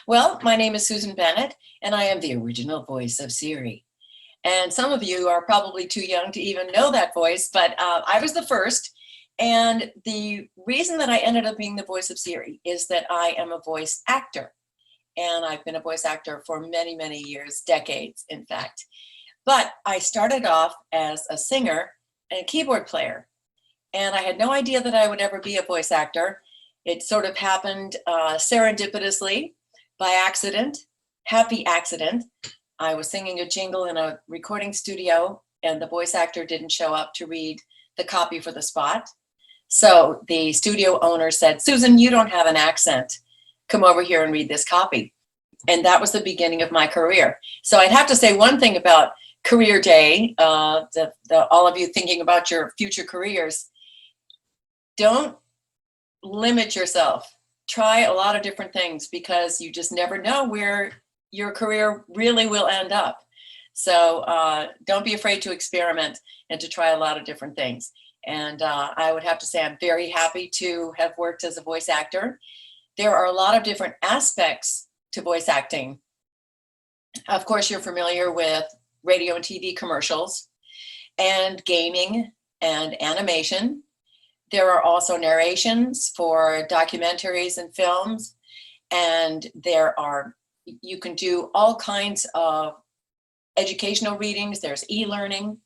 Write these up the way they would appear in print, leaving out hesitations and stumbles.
Well, my name is Susan Bennett, and I am the original voice of Siri. And some of you are probably too young to even know that voice, but I was the first. And the reason that I ended up being the voice of Siri is that I am a voice actor. And I've been a voice actor for many, many years, decades, in fact. But I started off as a singer and a keyboard player. And I had no idea that I would ever be a voice actor. It sort of happened serendipitously, by accident, happy accident. I was singing a jingle in a recording studio, and the voice actor didn't show up to read the copy for the spot. So the studio owner said, "Susan, you don't have an accent. Come over here and read this copy." And that was the beginning of my career. So I'd have to say one thing about Career Day, all of you thinking about your future careers, don't limit yourself. Try a lot of different things because you just never know where your career really will end up. So don't be afraid to experiment and to try a lot of different things. And I would have to say I'm very happy to have worked as a voice actor. There are a lot of different aspects to voice acting. Of course, you're familiar with radio and TV commercials and gaming and animation. There are also narrations for documentaries and films, and you can do all kinds of educational readings. There's e-learning,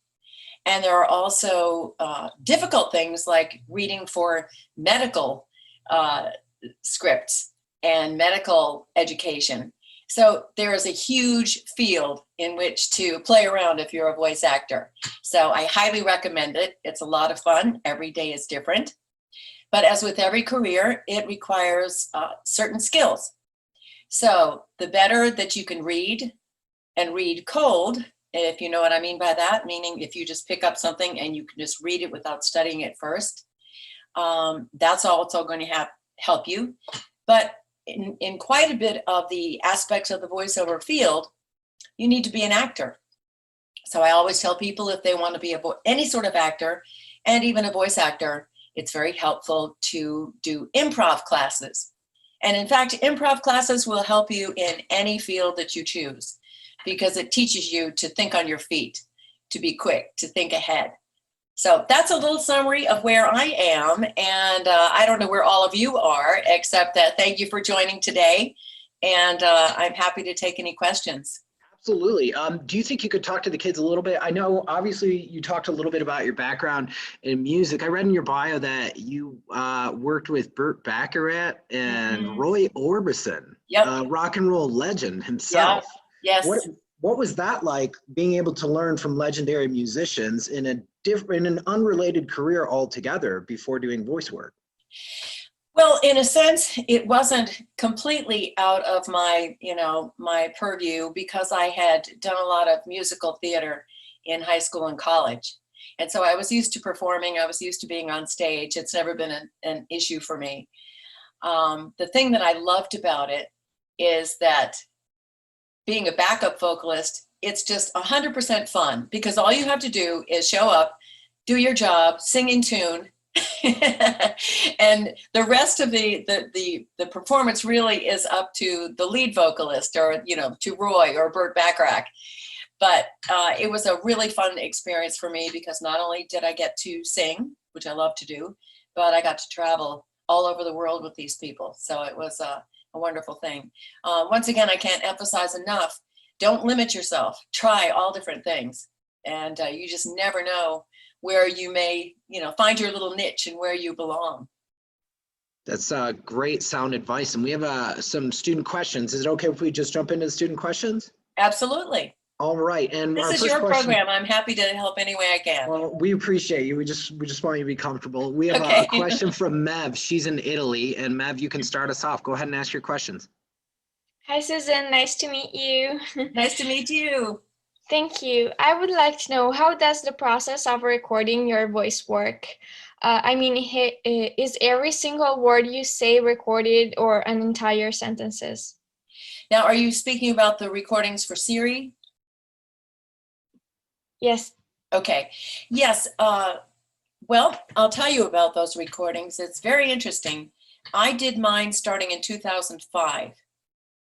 and there are also difficult things like reading for medical scripts and medical education. So there is a huge field in which to play around if you're a voice actor. So I highly recommend it. It's a lot of fun. Every day is different. But as with every career, it requires certain skills. So the better that you can read and read cold, if you know what I mean by that, meaning if you just pick up something and you can just read it without studying it first, that's also going to help you. But in quite a bit of the aspects of the voiceover field, you need to be an actor. So I always tell people if they want to be any sort of actor and even a voice actor, it's very helpful to do improv classes. And in fact, improv classes will help you in any field that you choose because it teaches you to think on your feet, to be quick, to think ahead. So that's a little summary of where I am, and I don't know where all of you are, except that thank you for joining today, and I'm happy to take any questions. Absolutely. Do you think you could talk to the kids a little bit? I know, obviously, you talked a little bit about your background in music. I read in your bio that you worked with Burt Bacharach and Roy Orbison, rock and roll legend himself. Yep. Yes. What was that like, being able to learn from legendary musicians in an unrelated career altogether before doing voice work? Well, in a sense, it wasn't completely out of my purview because I had done a lot of musical theater in high school and college. And so I was used to performing. I was used to being on stage. It's never been an issue for me. The thing that I loved about it is that being a backup vocalist, it's just 100% fun because all you have to do is show up, do your job, sing in tune, and the rest of the performance really is up to the lead vocalist or, to Roy or Burt Bacharach. But it was a really fun experience for me because not only did I get to sing, which I love to do, but I got to travel all over the world with these people. So it was a wonderful thing. Once again, I can't emphasize enough, don't limit yourself. Try all different things. And you just never know where you may, find your little niche and where you belong. That's great sound advice. And we have some student questions. Is it okay if we just jump into the student questions? Absolutely. All right. And this is your program. I'm happy to help any way I can. Well, we appreciate you. We just want you to be comfortable. We have a question from Mev. She's in Italy. And Mev, you can start us off. Go ahead and ask your questions. Hi, Susan. Nice to meet you. Nice to meet you. Thank you. I would like to know, how does the process of recording your voice work? Is every single word you say recorded or an entire sentences? Now, are you speaking about the recordings for Siri? Yes. Okay. Yes. Well, I'll tell you about those recordings. It's very interesting. I did mine starting in 2005.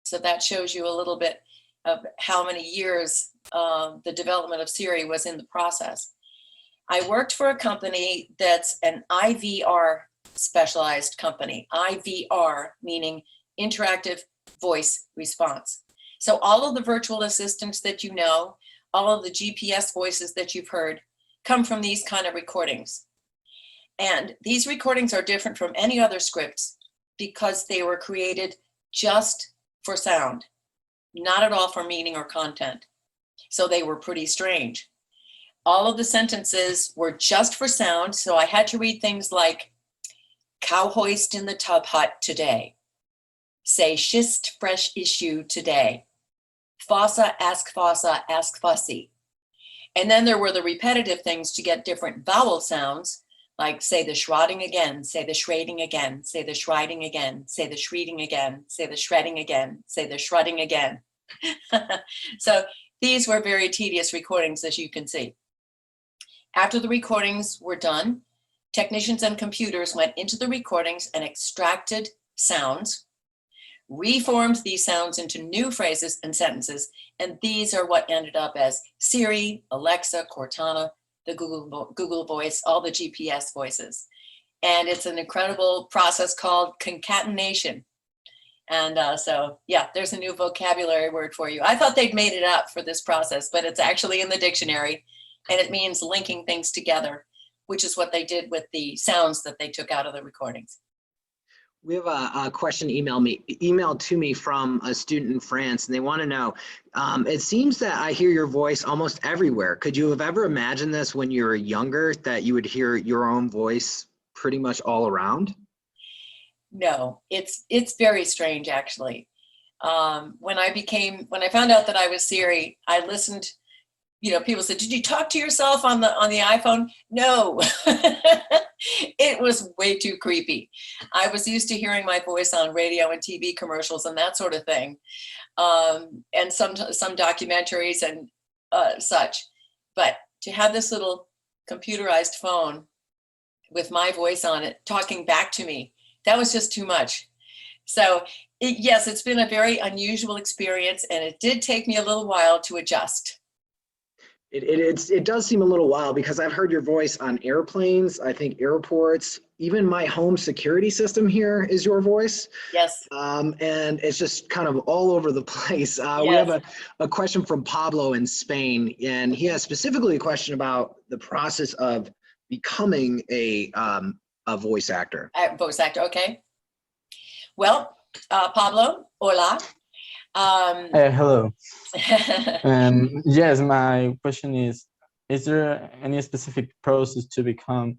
So that shows you a little bit of how many years the development of Siri was in the process. I worked for a company that's an IVR specialized company. IVR meaning interactive voice response. So all of the virtual assistants that you know, all of the GPS voices that you've heard come from these kind of recordings. And these recordings are different from any other scripts because they were created just for sound, not at all for meaning or content. So they were pretty strange. All of the sentences were just for sound. So I had to read things like, cow hoist in the tub hut today. Say schist fresh issue today. Fossa, ask fussy. And then there were the repetitive things to get different vowel sounds, like say the shrouding again, say the shredding again, say the shredding again, say the shredding again, say the shredding again, say the shredding again. So these were very tedious recordings, as you can see. After the recordings were done, technicians and computers went into the recordings and extracted sounds, reformed these sounds into new phrases and sentences, and these are what ended up as Siri, Alexa, Cortana, the Google Voice, all the GPS voices. And it's an incredible process called concatenation. And so, yeah, there's a new vocabulary word for you. I thought they'd made it up for this process, but it's actually in the dictionary, and it means linking things together, which is what they did with the sounds that they took out of the recordings. We have a question emailed to me from a student in France, and they want to know, it seems that I hear your voice almost everywhere. Could you have ever imagined this when you were younger, that you would hear your own voice pretty much all around? No, it's very strange, actually. When I found out that I was Siri, I listened. People said, "Did you talk to yourself on the iPhone?" No, it was way too creepy. I was used to hearing my voice on radio and TV commercials and that sort of thing, and some documentaries and such. But to have this little computerized phone with my voice on it talking back to me, that was just too much. So yes, it's been a very unusual experience, and it did take me a little while to adjust. It does seem a little wild, because I've heard your voice on airplanes, I think airports, even my home security system here is your voice. Yes. And it's just kind of all over the place. Yes. We have a question from Pablo in Spain, and he has specifically a question about the process of becoming a voice actor. Voice actor, okay. Well, Pablo, hola. Hello. Yes, my question is there any specific process to become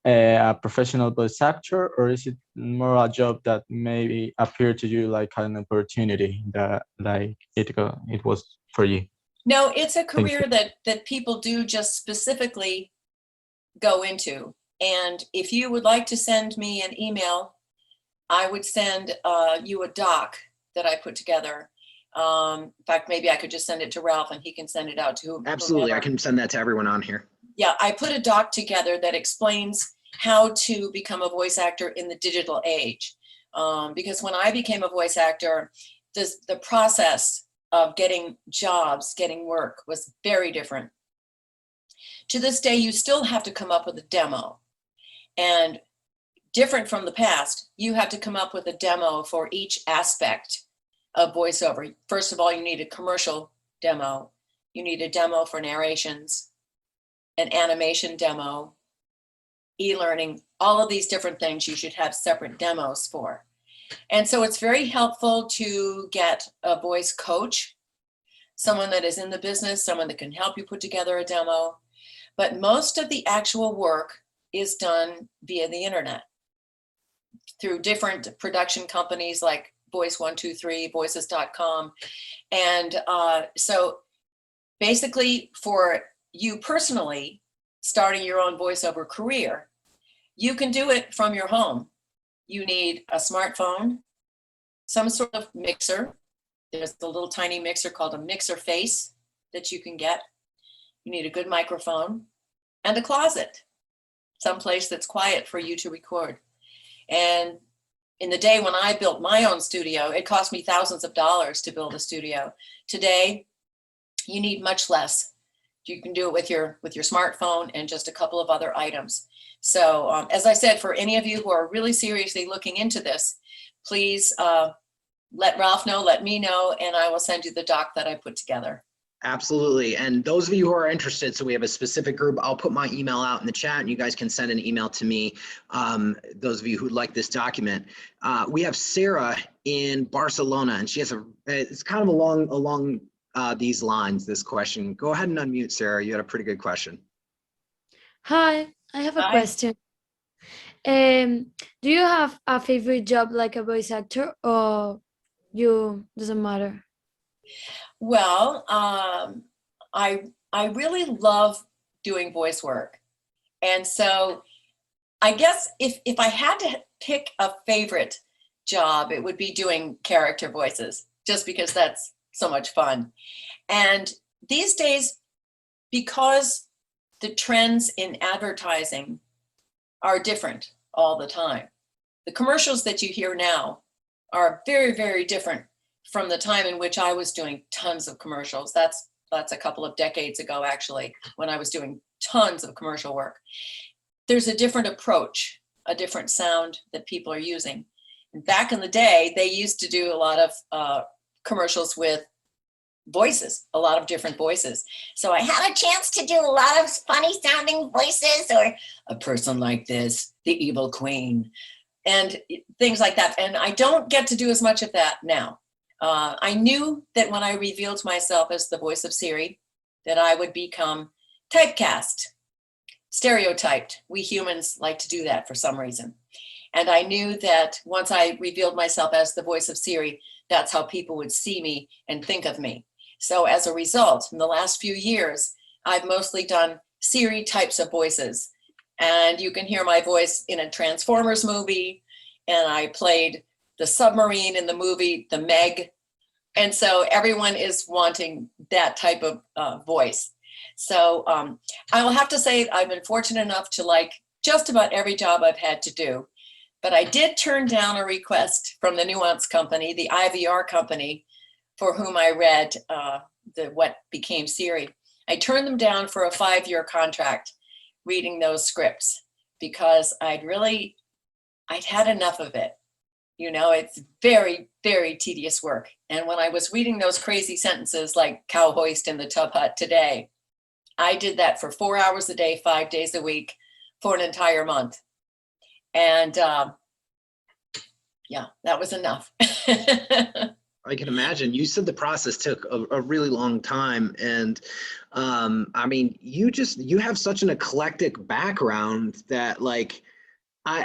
a professional voice actor, or is it more a job that maybe appeared to you like an opportunity that like it was for you? No, it's a career that people do just specifically go into. And if you would like to send me an email, I would send you a doc that I put together. In fact, maybe I could just send it to Ralph and he can send it out to whoever. Absolutely, I can send that to everyone on here. Yeah, I put a doc together that explains how to become a voice actor in the digital age. Because when I became a voice actor, the process of getting jobs, getting work was very different. To this day, you still have to come up with a demo. And different from the past, you have to come up with a demo for each aspect of voiceover. First of all, you need a commercial demo. You need a demo for narrations, an animation demo, e-learning, all of these different things you should have separate demos for. And so it's very helpful to get a voice coach, someone that is in the business, someone that can help you put together a demo. But most of the actual work is done via the internet through different production companies like Voice123, Voices.com. And so basically for you personally, starting your own voiceover career, you can do it from your home. You need a smartphone, some sort of mixer. There's the little tiny mixer called a mixer face that you can get. You need a good microphone and a closet, someplace that's quiet for you to record. And in the day when I built my own studio, it cost me thousands of dollars to build a studio. Today, you need much less. You can do it with your smartphone and just a couple of other items. So as I said, for any of you who are really seriously looking into this, please let Ralph know, let me know, and I will send you the doc that I put together. Absolutely. And those of you who are interested, so we have a specific group, I'll put my email out in the chat and you guys can send an email to me. Those of you who'd like this document. We have Sarah in Barcelona, and she has it's kind of along these lines, this question. Go ahead and unmute, Sarah. You had a pretty good question. Hi, I have a Hi. question. Do you have a favorite job like a voice actor, or doesn't matter? Well, I really love doing voice work. And so I guess if I had to pick a favorite job, it would be doing character voices, just because that's so much fun. And these days, because the trends in advertising are different all the time, the commercials that you hear now are very, very different from the time in which I was doing tons of commercials. That's a couple of decades ago, actually, when I was doing tons of commercial work. There's a different approach, a different sound that people are using. And back in the day, they used to do a lot of commercials with voices, a lot of different voices. So I had a chance to do a lot of funny sounding voices, or a person like this, the evil queen, and things like that. And I don't get to do as much of that now. I knew that when I revealed myself as the voice of Siri, that I would become typecast, stereotyped. We humans like to do that for some reason. And I knew that once I revealed myself as the voice of Siri, that's how people would see me and think of me. So as a result, in the last few years, I've mostly done Siri types of voices. And you can hear my voice in a Transformers movie, and I played the submarine in the movie, The Meg. And so everyone is wanting that type of voice. So I will have to say I've been fortunate enough to like just about every job I've had to do. But I did turn down a request from the Nuance company, the IVR company, for whom I read what became Siri. I turned them down for a 5-year contract reading those scripts because I'd had enough of it. You know, it's very, very tedious work. And when I was reading those crazy sentences like cow hoist in the tub hut today, I did that for 4 hours a day, 5 days a week for an entire month. And yeah, that was enough. I can imagine. You said the process took a really long time. And I mean, you have such an eclectic background that like,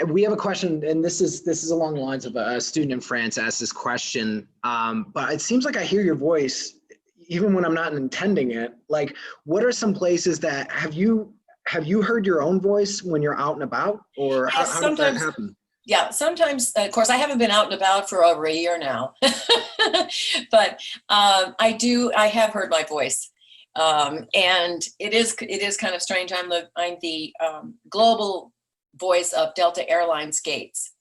we have a question, and this is along the lines of a student in France asked this question, but it seems like I hear your voice even when I'm not intending it. Like, what are some places that have you heard your own voice when you're out and about, or Yes, how does that happen? Yeah, sometimes, of course, I haven't been out and about for over a year now, but I have heard my voice, and it is kind of strange. I'm the global voice of Delta Airlines gates.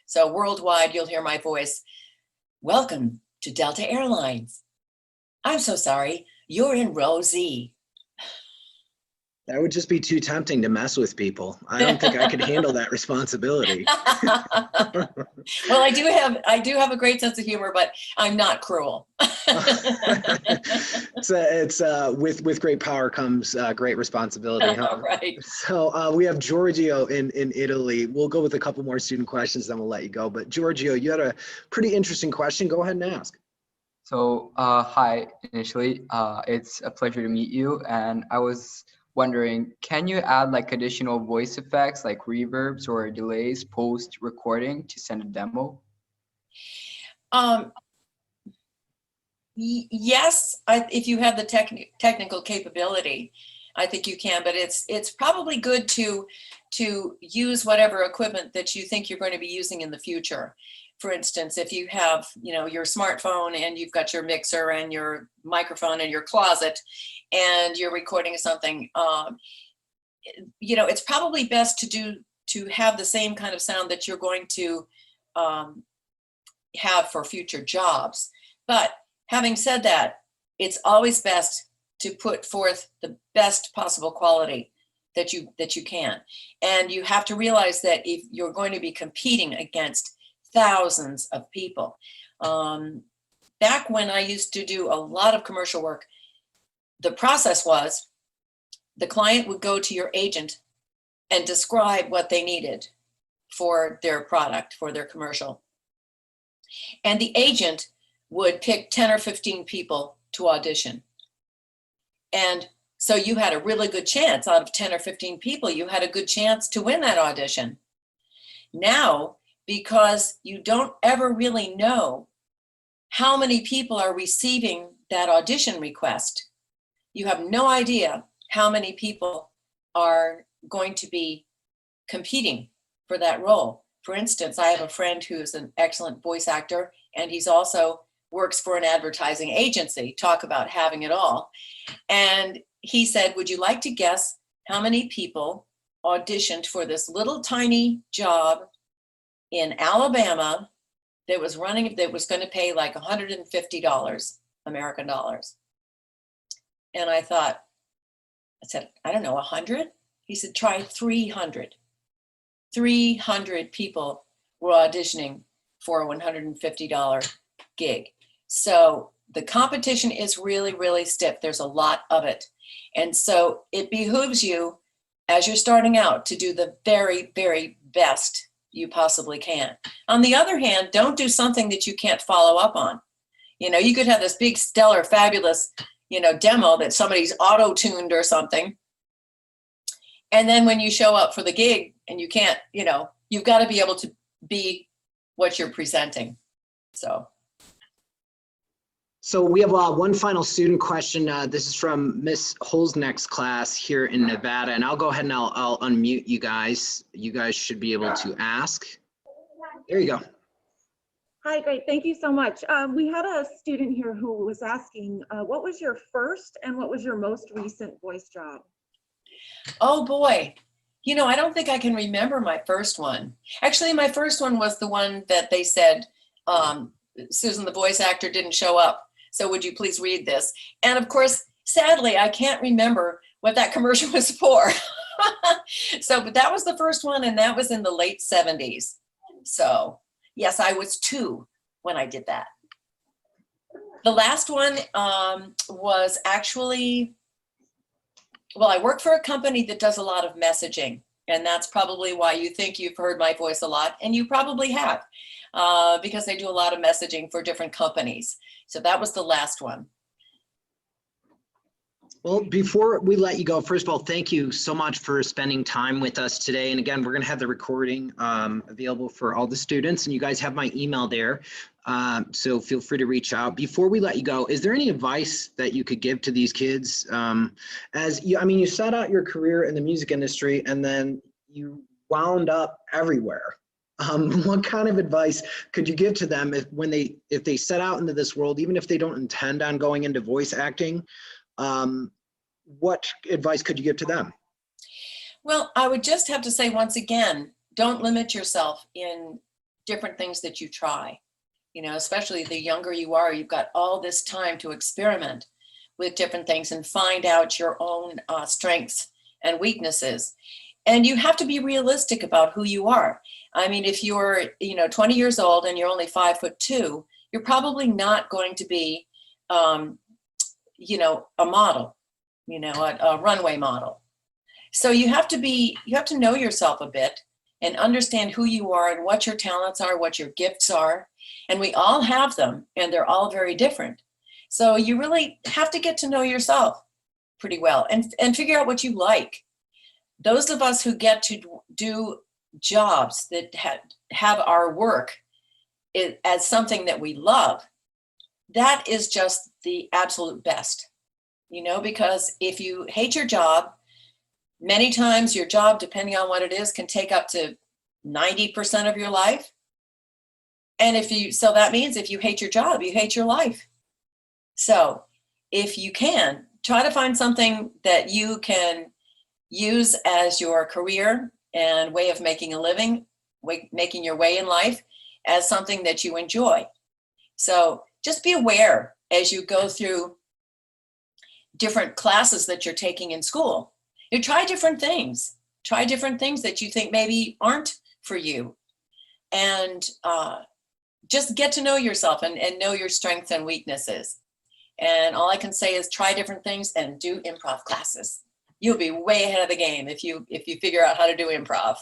So worldwide, you'll hear my voice. Welcome to Delta Airlines. I'm so sorry, you're in row Z. That would just be too tempting to mess with people. I don't think I could handle that responsibility. Well, I do have a great sense of humor, but I'm not cruel. It's with great power comes great responsibility, huh? Right. So we have Giorgio in Italy. We'll go with a couple more student questions, then we'll let you go. But Giorgio, you had a pretty interesting question. Go ahead and ask. So hi, initially, it's a pleasure to meet you. And I was wondering, can you add like additional voice effects like reverbs or delays post recording to send a demo? Yes, if you have the technical capability, I think you can, but it's probably good to use whatever equipment that you think you're going to be using in the future. For instance, if you have, your smartphone and you've got your mixer and your microphone in your closet and you're recording something, it's probably best to have the same kind of sound that you're going to have for future jobs. But having said that, it's always best to put forth the best possible quality that you can. And you have to realize that if you're going to be competing against thousands of people. Back when I used to do a lot of commercial work, the process was the client would go to your agent and describe what they needed for their product, for their commercial. And the agent would pick 10 or 15 people to audition. And so you had a really good chance out of 10 or 15 people, you had a good chance to win that audition. Now, because you don't ever really know how many people are receiving that audition request, you have no idea how many people are going to be competing for that role. For instance, I have a friend who's an excellent voice actor, and he's also works for an advertising agency. Talk about having it all. And he said, would you like to guess how many people auditioned for this little tiny job in Alabama that was going to pay like $150 American dollars? And I said, I don't know, 100? He said, try 300. 300 people were auditioning for a $150 gig. So the competition is really, really stiff. There's a lot of it. And so it behooves you, as you're starting out, to do the very, very best you possibly can. On the other hand, don't do something that you can't follow up on. You know, you could have this big, stellar, fabulous, demo that somebody's auto-tuned or something. And then when you show up for the gig and you can't, you've got to be able to be what you're presenting. So we have one final student question. This is from Miss Holzneck's class here in Nevada, and I'll go ahead and I'll unmute you guys. You guys should be able to ask. There you go. Hi, great. Thank you so much. We had a student here who was asking, what was your first and what was your most recent voice job? Oh boy. I don't think I can remember my first one. Actually, my first one was the one that they said, Susan, the voice actor, didn't show up. So would you please read this? And of course, sadly, I can't remember what that commercial was for. But that was the first one, and that was in the late 70s. So yes, I was 2 when I did that. The last one was actually, well, I work for a company that does a lot of messaging, and that's probably why you think you've heard my voice a lot, and you probably have, because they do a lot of messaging for different companies. So that was the last one. Well, before we let you go, first of all, thank you so much for spending time with us today. And again, we're going to have the recording available for all the students, and you guys have my email there. So feel free to reach out. Before we let you go, is there any advice that you could give to these kids? You set out your career in the music industry and then you wound up everywhere. What kind of advice could you give to them if they set out into this world, even if they don't intend on going into voice acting? What advice could you give to them? Well, I would just have to say, once again, don't limit yourself in different things that you try. Especially the younger you are, you've got all this time to experiment with different things and find out your own strengths and weaknesses. And you have to be realistic about who you are. I mean, if you're 20 years old and you're only 5'2", you're probably not going to be a model, a runway model. So you have to know yourself a bit and understand who you are and what your talents are, what your gifts are. And we all have them, and they're all very different. So you really have to get to know yourself pretty well and figure out what you like. Those of us who get to do jobs that have our work as something that we love, that is just the absolute best, because if you hate your job, many times your job, depending on what it is, can take up to 90% of your life. And so that means if you hate your job, you hate your life. So if you can, try to find something that you can use as your career and way of making a living, making your way in life, as something that you enjoy. So just be aware as you go through different classes that you're taking in school. You try different things. Try different things that you think maybe aren't for you. And just get to know yourself and know your strengths and weaknesses. And all I can say is try different things and do improv classes. You'll be way ahead of the game if you figure out how to do improv.